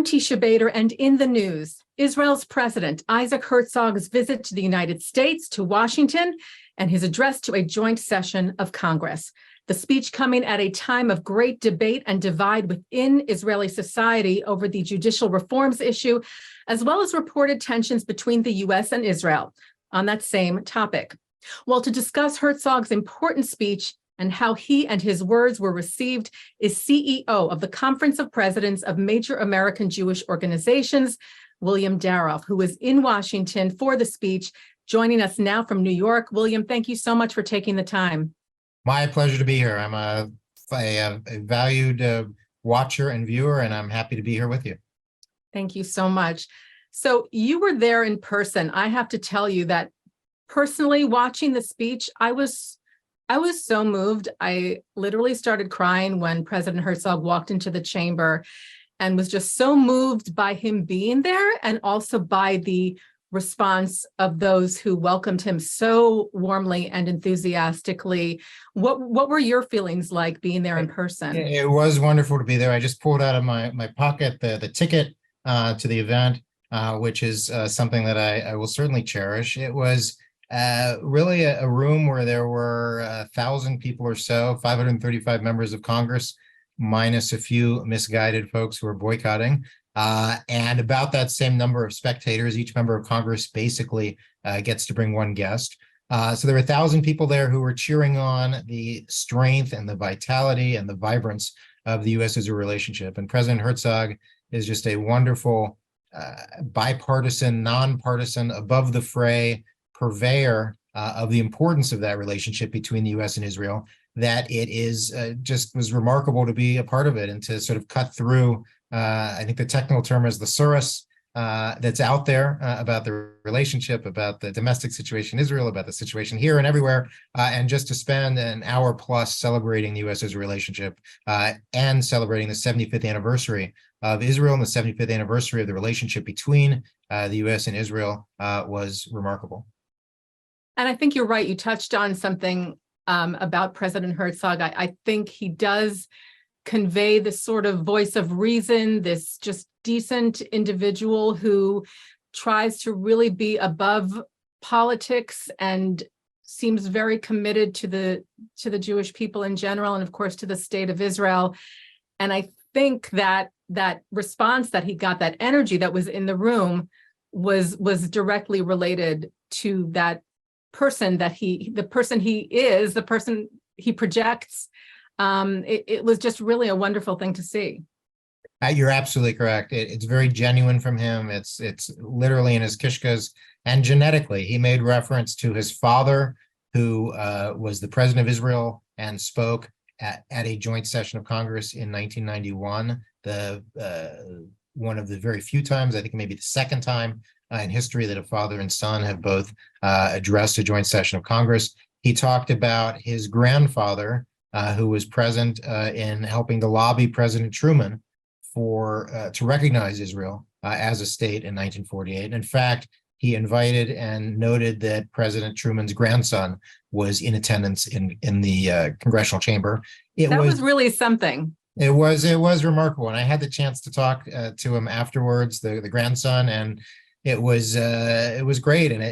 Tisha Bader, and in the news, Israel's President Isaac Herzog's visit to the United States to Washington and his address to a joint session of Congress. The speech coming at a time of great debate and divide within Israeli society over the judicial reforms issue, as well as reported tensions between the U.S. and Israel on that same topic. Well, to discuss Herzog's important speech and how he and his words were received is CEO of the Conference of Presidents of Major American Jewish Organizations, William Daroff, who is in Washington for the speech, joining us now from New York. William, thank you so much for taking the time. My pleasure to be here. I'm a valued watcher and viewer, and I'm happy to be here with you. Thank you so much. So you were there in person. I have to tell you that personally, watching the speech, I was so moved. I literally started crying when President Herzog walked into the chamber and was just so moved by him being there and also by the response of those who welcomed him so warmly and enthusiastically. What were your feelings like being there in person? It was wonderful to be there. I just pulled out of my pocket the ticket to the event, which is something that I will certainly cherish. It was really a room where there were 1,000 people or so, 535 members of Congress, minus a few misguided folks who were boycotting, and about that same number of spectators. Each member of Congress basically gets to bring one guest. So there were 1,000 people there who were cheering on the strength and the vitality and the vibrance of the U.S.-Israel relationship. And President Herzog is just a wonderful bipartisan, nonpartisan, above the fray purveyor of the importance of that relationship between the U.S. and Israel, that it is just was remarkable to be a part of it and to sort of cut through, I think the technical term is the surus that's out there about the relationship, about the domestic situation in Israel, about the situation here and everywhere, and just to spend an hour plus celebrating the U.S.-Israel relationship and celebrating the 75th anniversary of Israel and the 75th anniversary of the relationship between the U.S. and Israel was remarkable. And I think you're right. You touched on something about President Herzog. I think he does convey this sort of voice of reason, this just decent individual who tries to really be above politics and seems very committed to the Jewish people in general, and of course to the state of Israel. And I think that response that he got, that energy that was in the room, was directly related to that person the person he projects. It was just really a wonderful thing to see. You're absolutely correct. It's very genuine from him. It's literally in his kishkas, and genetically. He made reference to his father, who was the president of Israel and spoke at a joint session of Congress in 1991. One of the very few times, I think maybe the second time in history, that a father and son have both addressed a joint session of Congress. He talked about his grandfather, who was present in helping to lobby President Truman to recognize Israel as a state in 1948. And in fact, he invited and noted that President Truman's grandson was in attendance in the congressional chamber. That was really something. It was remarkable, and I had the chance to talk to him afterwards, the grandson, and it was great. And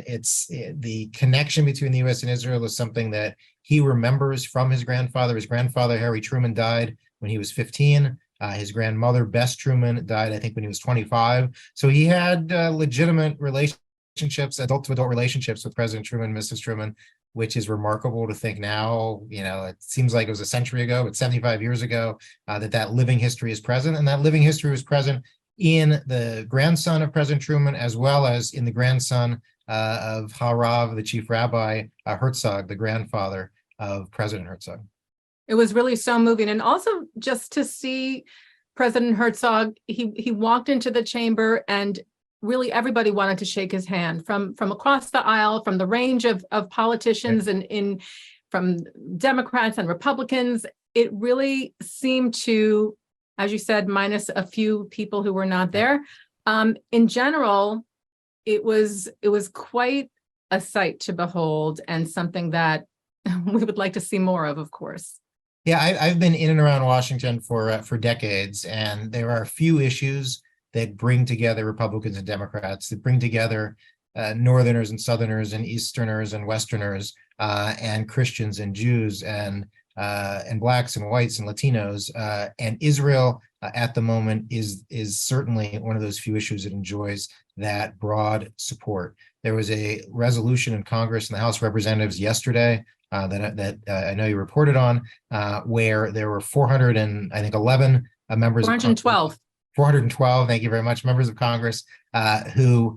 the connection between the U.S. and Israel is something that he remembers from his grandfather. His grandfather, Harry Truman, died when he was 15. His grandmother, Bess Truman, died, I think, when he was 25. So he had legitimate relationships, adult-to-adult relationships with President Truman, Mrs. Truman, which is remarkable to think now. It seems like it was a century ago, but 75 years ago, that living history is present. And that living history was present in the grandson of President Truman, as well as in the grandson of Harav, the chief rabbi, Herzog, the grandfather of President Herzog. It was really so moving. And also just to see President Herzog, he walked into the chamber and really everybody wanted to shake his hand from across the aisle, from the range of politicians and from Democrats and Republicans. It really seemed to, as you said, minus a few people who were not there. In general, it was quite a sight to behold, and something that we would like to see more of course. Yeah, I've been in and around Washington for decades, and there are a few issues that bring together Republicans and Democrats, that bring together Northerners and Southerners and Easterners and Westerners and Christians and Jews and Blacks and whites and Latinos. And Israel at the moment is certainly one of those few issues that enjoys that broad support. There was a resolution in Congress and the House of Representatives yesterday that I know you reported on, where there were 411 members 412. 412, thank you very much, members of Congress who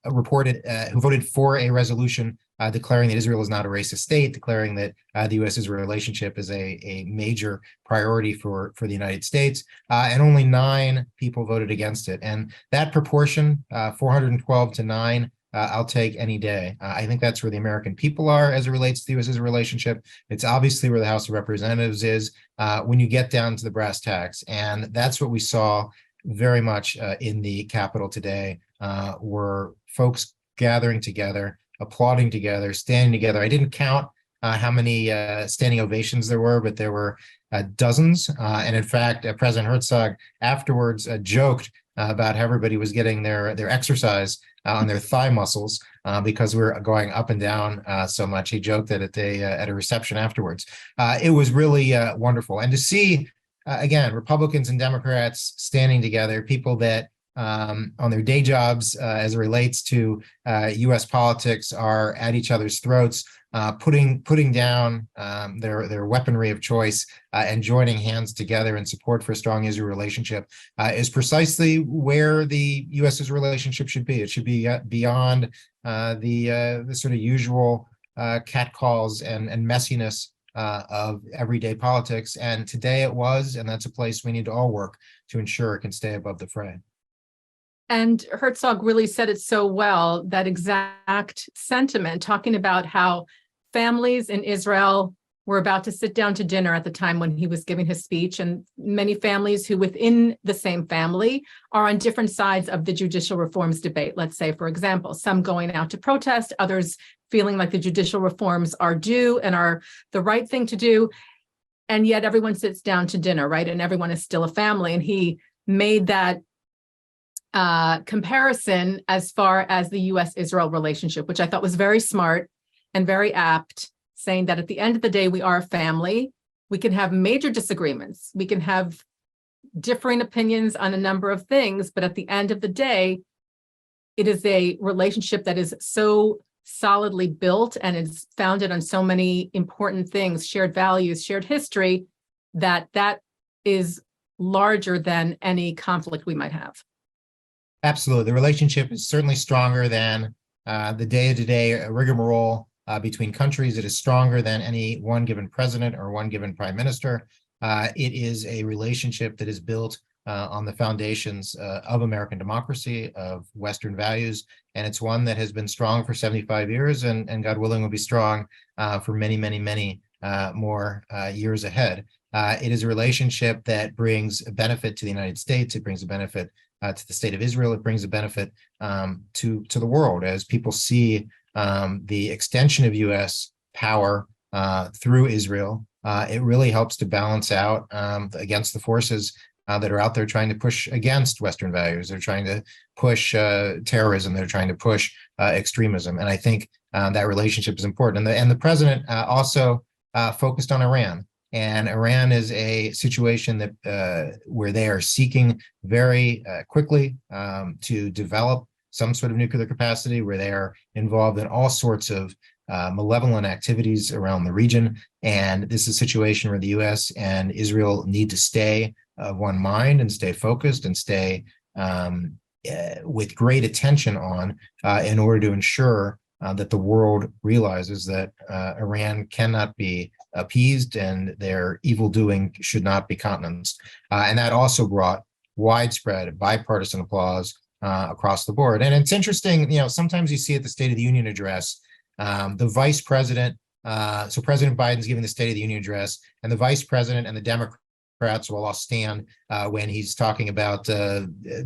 voted for a resolution declaring that Israel is not a racist state, declaring that the U.S.-Israel relationship is a major priority for the United States, and only 9 people voted against it. And that proportion, 412 to 9, I'll take any day. I think that's where the American people are as it relates to the U.S.-Israel relationship. It's obviously where the House of Representatives is when you get down to the brass tacks. And that's what we saw very much in the Capitol today, were folks gathering together, applauding together, standing together. I didn't count how many standing ovations there were, but there were dozens. And in fact, President Herzog afterwards joked about how everybody was getting their exercise on their thigh muscles because we were going up and down so much. He joked that at a reception afterwards. It was really wonderful. And to see, again, Republicans and Democrats standing together, people that on their day jobs as it relates to U.S. politics are at each other's throats, putting down their weaponry of choice and joining hands together in support for a strong Israel relationship is precisely where the U.S.-Israel relationship should be. It should be beyond the sort of usual catcalls and messiness of everyday politics. And today it was, and that's a place we need to all work to ensure it can stay above the fray. And Herzog really said it so well, that exact sentiment, talking about how families in Israel were about to sit down to dinner at the time when he was giving his speech, and many families who within the same family are on different sides of the judicial reforms debate. Let's say, for example, some going out to protest, others feeling like the judicial reforms are due and are the right thing to do. And yet everyone sits down to dinner, right? And everyone is still a family. And he made that comparison as far as the U.S.-Israel relationship, which I thought was very smart and very apt, saying that at the end of the day, we are a family. We can have major disagreements. We can have differing opinions on a number of things, but at the end of the day, it is a relationship that is so solidly built and is founded on so many important things, shared values, shared history, that is larger than any conflict we might have. Absolutely. The relationship is certainly stronger than the day-to-day rigmarole between countries. It is stronger than any one given president or one given prime minister. It is a relationship that is built on the foundations of American democracy, of Western values, and it's one that has been strong for 75 years and God willing will be strong for many, many, many more years ahead. It is a relationship that brings a benefit to the United States. It brings a benefit to the state of Israel. It brings a benefit to the world as people see the extension of U.S. power through Israel. It really helps to balance out against the forces that are out there trying to push against Western values. They're trying to push terrorism. They're trying to push extremism. And I think that relationship is important. And the president also focused on Iran. And Iran is a situation that where they are seeking very quickly to develop some sort of nuclear capacity, where they are involved in all sorts of malevolent activities around the region. And this is a situation where the U.S. and Israel need to stay of one mind and stay focused and stay with great attention on in order to ensure that the world realizes that Iran cannot be appeased and their evil doing should not be countenanced. And that also brought widespread bipartisan applause across the board. And it's interesting, sometimes you see at the State of the Union address, the vice president, so President Biden's giving the State of the Union address, and the vice president and the Democrats will all stand when he's talking about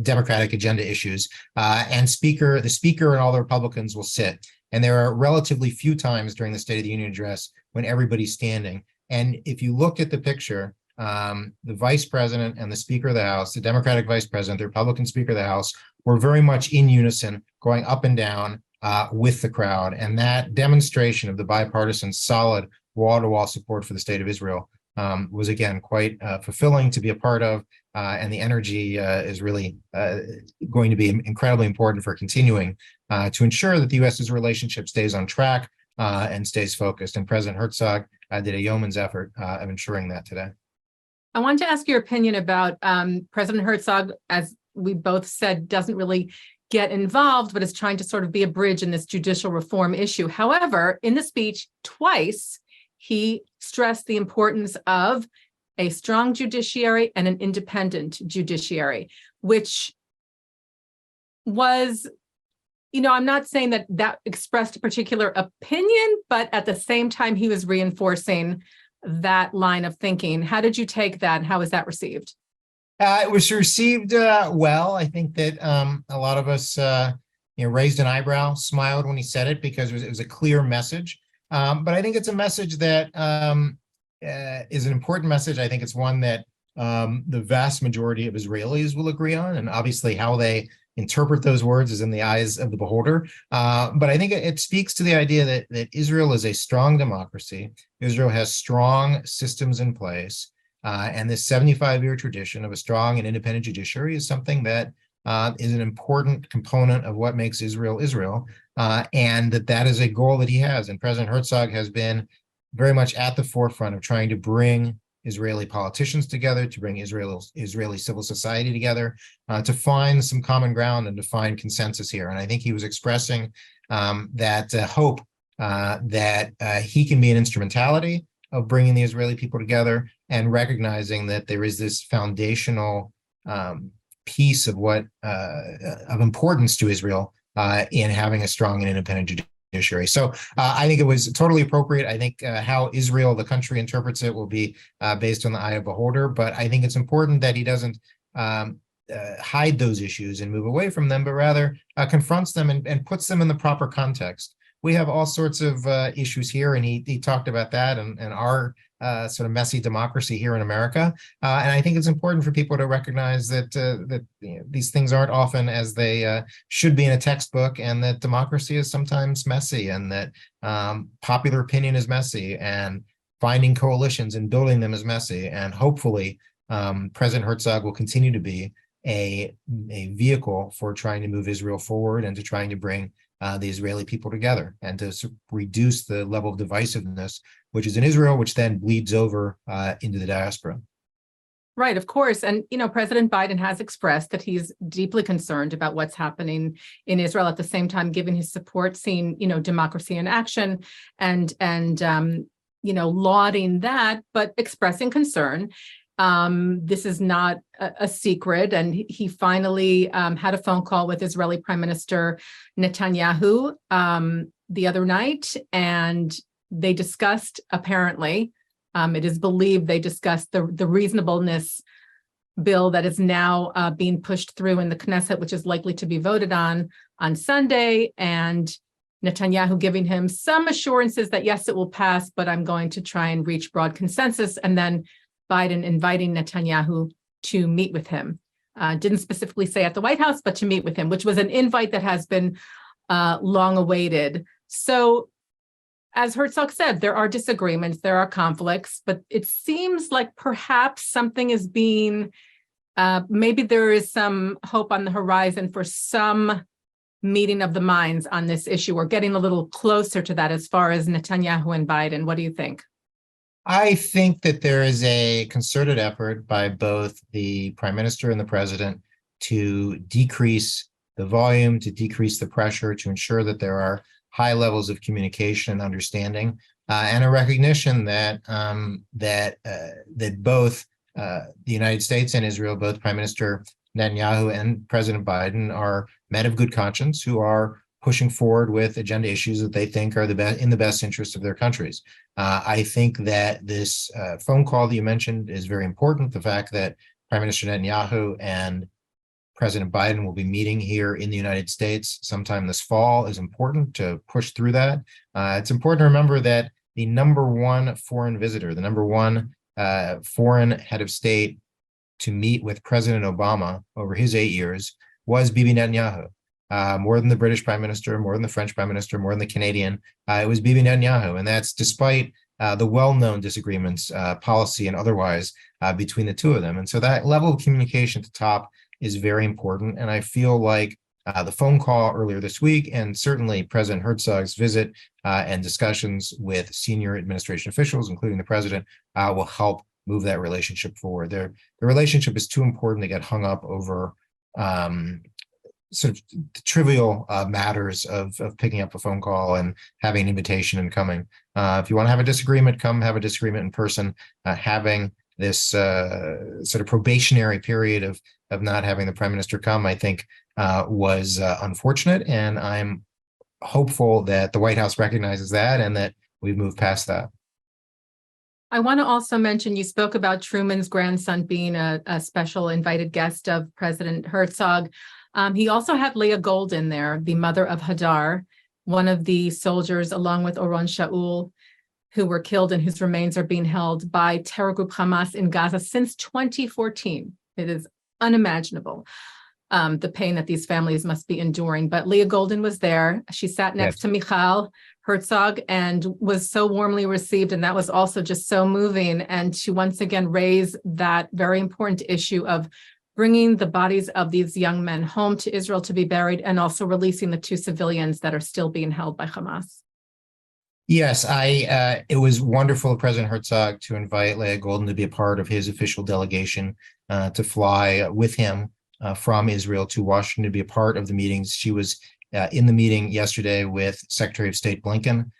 Democratic agenda issues, and the speaker and all the Republicans will sit. And there are relatively few times during the State of the Union address when everybody's standing. And if you look at the picture, the vice president and the Speaker of the House, the Democratic vice president, the Republican Speaker of the House, were very much in unison, going up and down with the crowd. And that demonstration of the bipartisan, solid, wall-to-wall support for the state of Israel was, again, quite fulfilling to be a part of. And the energy is really going to be incredibly important for continuing to ensure that the U.S.'s relationship stays on track and stays focused. And President Herzog did a yeoman's effort of ensuring that today. I want to ask your opinion about President Herzog, as we both said, doesn't really get involved, but is trying to sort of be a bridge in this judicial reform issue. However, in the speech twice, he stressed the importance of a strong judiciary and an independent judiciary, which was, I'm not saying that expressed a particular opinion, but at the same time, he was reinforcing that line of thinking. How did you take that, and how was that received? It was received well. I think that a lot of us, raised an eyebrow, smiled when he said it, because it was a clear message. But I think it's a message that is an important message. I think it's one that the vast majority of Israelis will agree on, and obviously how they interpret those words is in the eyes of the beholder. But I think it speaks to the idea that Israel is a strong democracy. Israel has strong systems in place. And this 75-year tradition of a strong and independent judiciary is something that is an important component of what makes Israel Israel, and that is a goal that he has. And President Herzog has been very much at the forefront of trying to bring Israeli politicians together, to bring Israeli civil society together, to find some common ground and to find consensus here. And I think he was expressing that hope that he can be an instrumentality of bringing the Israeli people together, and recognizing that there is this foundational piece of of importance to Israel in having a strong and independent judiciary. So I think it was totally appropriate. I think how Israel, the country, interprets it will be based on the eye of the beholder. But I think it's important that he doesn't hide those issues and move away from them, but rather confronts them and puts them in the proper context. We have all sorts of issues here, and he talked about that and our sort of messy democracy here in America. And I think it's important for people to recognize that these things aren't often as they should be in a textbook, and that democracy is sometimes messy, and that popular opinion is messy, and finding coalitions and building them is messy. And hopefully, President Herzog will continue to be a vehicle for trying to move Israel forward and to trying to bring the Israeli people together, and to reduce the level of divisiveness which is in Israel, which then bleeds over into the diaspora. Right, of course. And, President Biden has expressed that he's deeply concerned about what's happening in Israel, at the same time giving his support, seeing, democracy in action, and lauding that, but expressing concern. This is not a secret. And he finally had a phone call with Israeli Prime Minister Netanyahu the other night, and they discussed, apparently, it is believed they discussed the reasonableness bill that is now being pushed through in the Knesset, which is likely to be voted on Sunday, and Netanyahu giving him some assurances that, yes, it will pass, but I'm going to try and reach broad consensus. And then Biden inviting Netanyahu to meet with him. Didn't specifically say at the White House, but to meet with him, which was an invite that has been long awaited. So, as Herzog said, there are disagreements, there are conflicts, but it seems like perhaps something is being, maybe there is some hope on the horizon for some meeting of the minds on this issue, or getting a little closer to that as far as Netanyahu and Biden. What do you think? I think that there is a concerted effort by both the prime minister and the president to decrease the volume, to decrease the pressure, to ensure that there are high levels of communication and understanding, and a recognition that both the United States and Israel, both Prime Minister Netanyahu and President Biden, are men of good conscience who are pushing forward with agenda issues that they think are in the best interest of their countries. I think that this phone call that you mentioned is very important. The fact that Prime Minister Netanyahu and President Biden will be meeting here in the United States sometime this fall is important to push through that. It's important to remember that the number one foreign visitor, the number one foreign head of state to meet with President Obama over his 8 years was Bibi Netanyahu. More than the British prime minister, more than the French prime minister, more than the Canadian, it was Bibi Netanyahu. And that's despite the well-known disagreements, policy and otherwise, between the two of them. And so that level of communication at the top is very important. And I feel like the phone call earlier this week, and certainly President Herzog's visit and discussions with senior administration officials, including the president, will help move that relationship forward. The relationship is too important to get hung up over sort of trivial matters of picking up a phone call and having an invitation and coming. If you want to have a disagreement, come have a disagreement in person. Having this sort of probationary period of not having the prime minister come, I think was unfortunate. And I'm hopeful that the White House recognizes that and that we've moved past that. I want to also mention, you spoke about Truman's grandson being a special invited guest of President Herzog. He also had Leah Goldin there, the mother of Hadar, one of the soldiers, along with Oron Shaul, who were killed and whose remains are being held by terror group Hamas in Gaza since 2014. It is unimaginable, the pain that these families must be enduring. But Leah Goldin was there. She sat next to Michal Herzog and was so warmly received. And that was also just so moving. And to once again raise that very important issue of bringing the bodies of these young men home to Israel to be buried, and also releasing the two civilians that are still being held by Hamas. Yes, it was wonderful of President Herzog to invite Leah Goldin to be a part of his official delegation, to fly with him from Israel to Washington to be a part of the meetings. She was in the meeting yesterday with Secretary of State Blinken,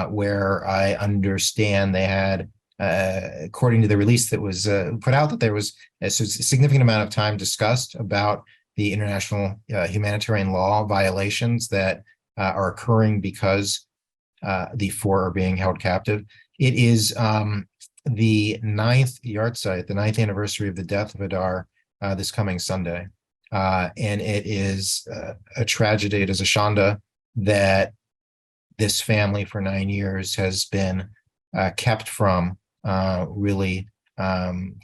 where I understand they had, according to the release that was put out, that there was a significant amount of time discussed about the international humanitarian law violations that are occurring because the four are being held captive. It is the ninth yahrzeit, the ninth anniversary of the death of Hadar this coming Sunday. And it is a tragedy. It is a shanda that this family for 9 years has been kept from really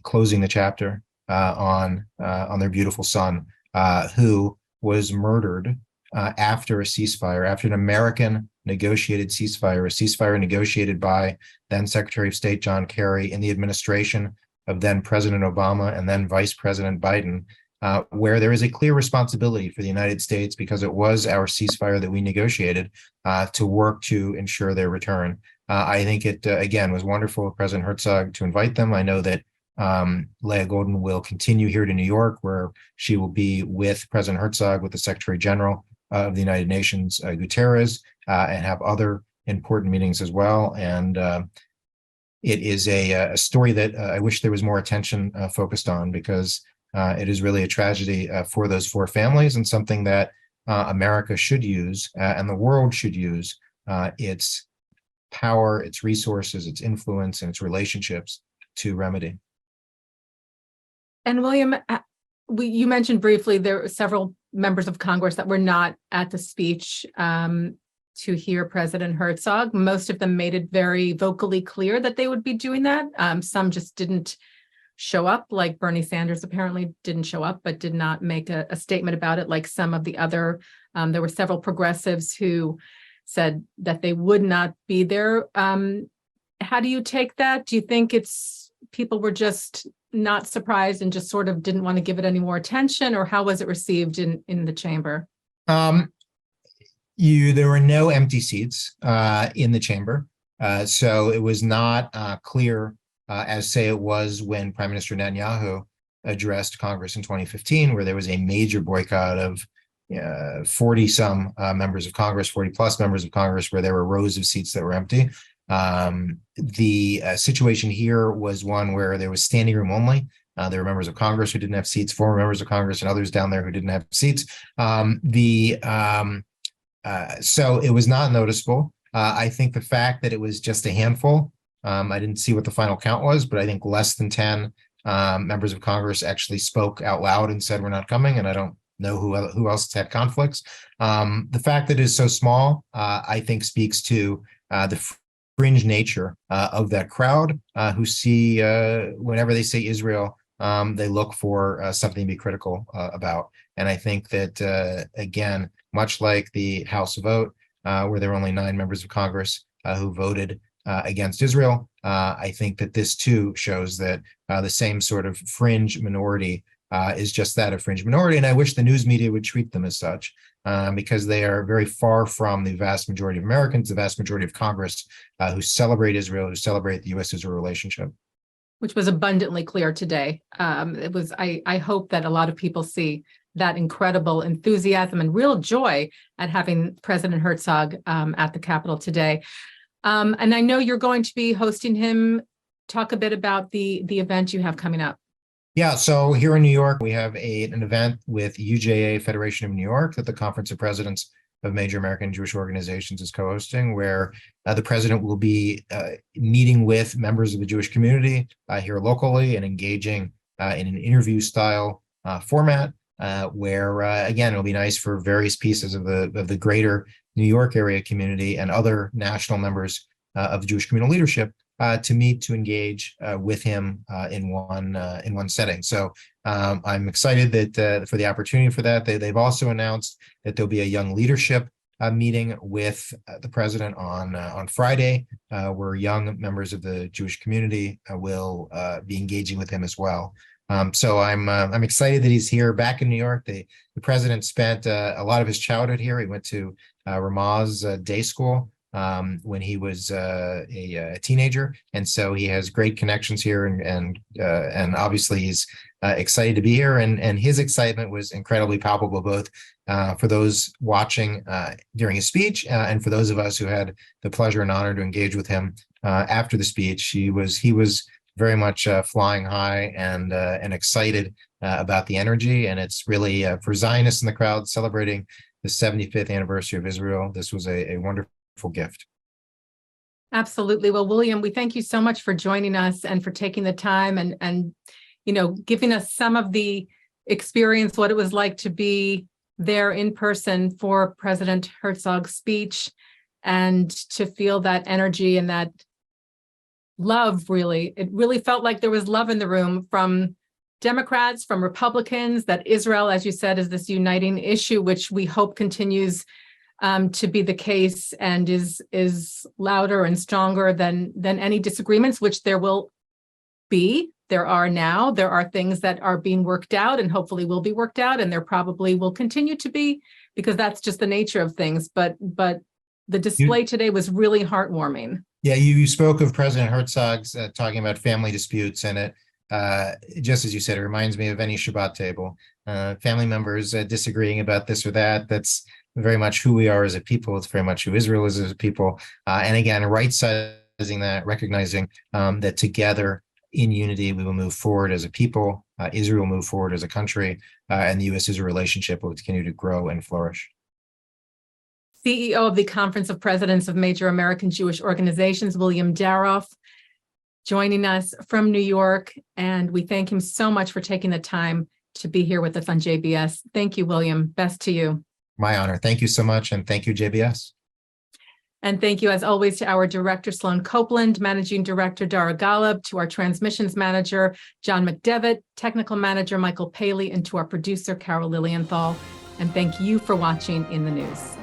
closing the chapter on their beautiful son, who was murdered after a ceasefire, after an American negotiated ceasefire, a ceasefire negotiated by then Secretary of State John Kerry in the administration of then President Obama and then Vice President Biden, where there is a clear responsibility for the United States, because it was our ceasefire that we negotiated, to work to ensure their return. I think it, again, was wonderful of President Herzog to invite them. I know that Leah Goldin will continue here to New York, where she will be with President Herzog, with the Secretary General of the United Nations, Guterres, and have other important meetings as well. And it is a story that I wish there was more attention focused on, because it is really a tragedy for those four families, and something that America should use and the world should use its power, its resources, its influence, and its relationships to remedy. And William, you mentioned briefly there were several members of Congress that were not at the speech to hear President Herzog. Most of them made it very vocally clear that they would be doing that. Some just didn't show up, like Bernie Sanders apparently didn't show up, but did not make a statement about it, like some of the other. There were several progressives who said that they would not be there. How do you take that? Do you think it's people were just not surprised and just sort of didn't want to give it any more attention, or how was it received in the chamber? There were no empty seats in the chamber, so it was not clear, as say it was when Prime Minister Netanyahu addressed Congress in 2015, where there was a major boycott of 40 some members of Congress, 40 plus members of Congress, where there were rows of seats that were empty. The situation here was one where there was standing room only. There were members of Congress who didn't have seats, former members of Congress, and others down there who didn't have seats. So it was not noticeable. I think the fact that it was just a handful, I didn't see what the final count was, but I think less than 10 members of Congress actually spoke out loud and said, we're not coming. And I don't know who else had conflicts. The fact that it is so small, I think speaks to the fringe nature of that crowd who see whenever they say Israel, they look for something to be critical about. And I think that, again, much like the House vote, where there were only 9 members of Congress who voted against Israel, I think that this too shows that the same sort of fringe minority is just that, a fringe minority. And I wish the news media would treat them as such, because they are very far from the vast majority of Americans, the vast majority of Congress who celebrate Israel, who celebrate the U.S.-Israel relationship. Which was abundantly clear today. I hope that a lot of people see that incredible enthusiasm and real joy at having President Herzog at the Capitol today. And I know you're going to be hosting him. Talk a bit about the event you have coming up. Yeah, so here in New York, we have an event with UJA Federation of New York that the Conference of Presidents of Major American Jewish Organizations is co-hosting, where the president will be meeting with members of the Jewish community here locally and engaging in an interview style format, where again, it'll be nice for various pieces of the greater New York area community and other national members of the Jewish communal leadership to meet, to engage with him in one setting. So I'm excited that for the opportunity for that. They've also announced that there'll be a young leadership meeting with the president on Friday, where young members of the Jewish community will be engaging with him as well. So I'm excited that he's here back in New York. The president spent a lot of his childhood here. He went to Ramaz Day School when he was a teenager, and so he has great connections here, and obviously he's excited to be here, and his excitement was incredibly palpable, both for those watching during his speech and for those of us who had the pleasure and honor to engage with him after the speech. He was very much flying high and excited about the energy, and it's really for Zionists in the crowd celebrating the 75th anniversary of Israel. This was a wonderful gift. Absolutely. Well, William, we thank you so much for joining us and for taking the time and giving us some of the experience, what it was like to be there in person for President Herzog's speech, and to feel that energy and that love. Really, it really felt like there was love in the room from Democrats, from Republicans, that Israel, as you said, is this uniting issue, which we hope continues to be the case and is louder and stronger than any disagreements, which there will be. There are now. There are things that are being worked out and hopefully will be worked out, and there probably will continue to be, because that's just the nature of things. But the display today was really heartwarming. Yeah, you spoke of President Herzog's talking about family disputes, and it just as you said, it reminds me of any Shabbat table. Family members disagreeing about this or that. That's very much who we are as a people. It's very much who Israel is as a people. And again, right-sizing that, recognizing that together in unity, we will move forward as a people. Israel will move forward as a country, and the U.S.-Israel relationship will continue to grow and flourish. CEO of the Conference of Presidents of Major American Jewish Organizations, William Daroff, joining us from New York. And we thank him so much for taking the time to be here with us on JBS. Thank you, William. Best to you. My honor. Thank you so much. And thank you, JBS. And thank you, as always, to our director, Sloan Copeland, managing director, Dara Golub, to our transmissions manager, John McDevitt, technical manager, Michael Paley, and to our producer, Carol Lilienthal. And thank you for watching In the News.